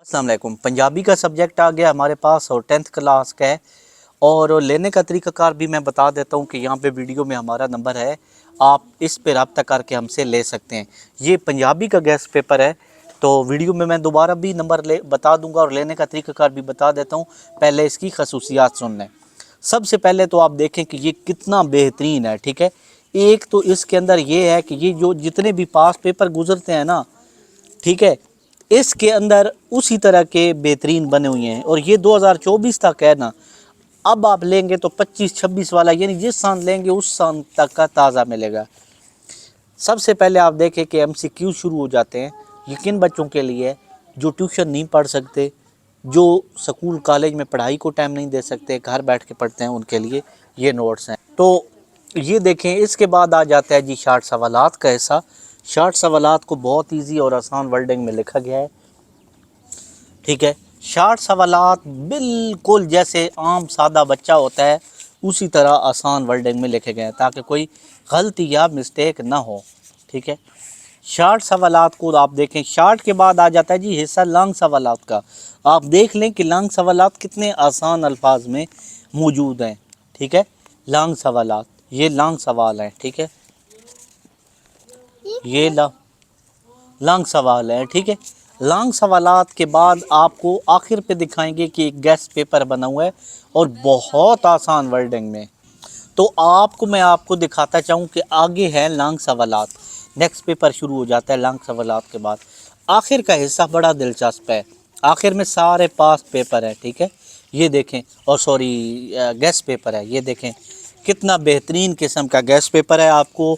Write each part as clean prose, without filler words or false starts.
अस्सलाम वालेकुम। पंजाबी का सब्जेक्ट आ गया हमारे पास और 10th क्लास का है। और लेने का तरीक़ाकार भी मैं बता देता हूँ कि यहाँ पे वीडियो में हमारा नंबर है, आप इस पे रब्ता करके हमसे ले सकते हैं। ये पंजाबी का गेस्ट पेपर है, तो वीडियो में मैं दोबारा भी नंबर बता दूँगा और लेने का तरीक़ाकार भी बता देता हूँ। पहले इसकी खसूसियात सुन लें। सबसे पहले तो आप देखें कि ये कितना बेहतरीन है, ठीक है। एक तो इसके अंदर ये है कि ये जो जितने भी पास पेपर गुजरते हैं ना, ठीक है, इसके अंदर उसी तरह के बेहतरीन बने हुए हैं। और ये 2024 तक है ना, अब आप लेंगे तो 25-26 वाला यानी जिस साल लेंगे उस साल तक का ताज़ा मिलेगा। सबसे पहले आप देखें कि MCQ शुरू हो जाते हैं। ये किन बच्चों के लिए है? जो ट्यूशन नहीं पढ़ सकते, जो स्कूल कॉलेज में पढ़ाई को टाइम नहीं दे सकते, घर बैठ के पढ़ते हैं, उनके लिए ये नोट्स हैं। तो ये देखें, इसके बाद आ जाता है जी शार्ट सवालात का हिस्सा। शार्ट सवालात को बहुत इजी और आसान वर्डिंग में लिखा गया है, ठीक है। शार्ट सवालात बिल्कुल जैसे आम सादा बच्चा होता है उसी तरह आसान वर्डिंग में लिखे गए हैं, ताकि कोई गलती या मिस्टेक ना हो, ठीक है। शार्ट सवालात को आप देखें। शार्ट के बाद आ जाता है जी हिस्सा लॉन्ग सवालात का। आप देख लें कि लॉन्ग सवालात कितने आसान अल्फाज में मौजूद हैं, ठीक है। लॉन्ग सवालात, ये लॉन्ग सवाल हैं, ठीक है, ये लॉन्ग सवाल है, ठीक है। लॉन्ग सवालात के बाद आपको आखिर पे दिखाएंगे कि एक गेस्ट पेपर बना हुआ है और बहुत आसान वर्डिंग में। तो मैं आपको दिखाता चाहूँ कि आगे है लॉन्ग सवालात, नेक्स्ट पेपर शुरू हो जाता है लॉन्ग सवालात के बाद। आखिर का हिस्सा बड़ा दिलचस्प है, आखिर में सारे पास पेपर है, ठीक है। ये देखें, और सॉरी गेस्ट पेपर है, ये देखें कितना बेहतरीन किस्म का गेस्ट पेपर है। आपको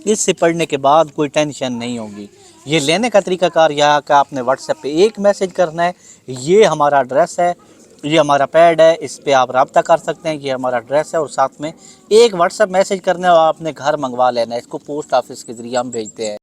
इससे पढ़ने के बाद कोई टेंशन नहीं होगी। ये लेने का तरीक़ाकार यहाँ का, आपने व्हाट्सएप पे एक मैसेज करना है, ये हमारा एड्रेस है, ये हमारा पैड है, इस पे आप रब्ता कर सकते हैं, ये हमारा एड्रेस है। और साथ में एक व्हाट्सएप मैसेज करना है और आपने घर मंगवा लेना है, इसको पोस्ट ऑफिस के ज़रिए हम भेजते हैं।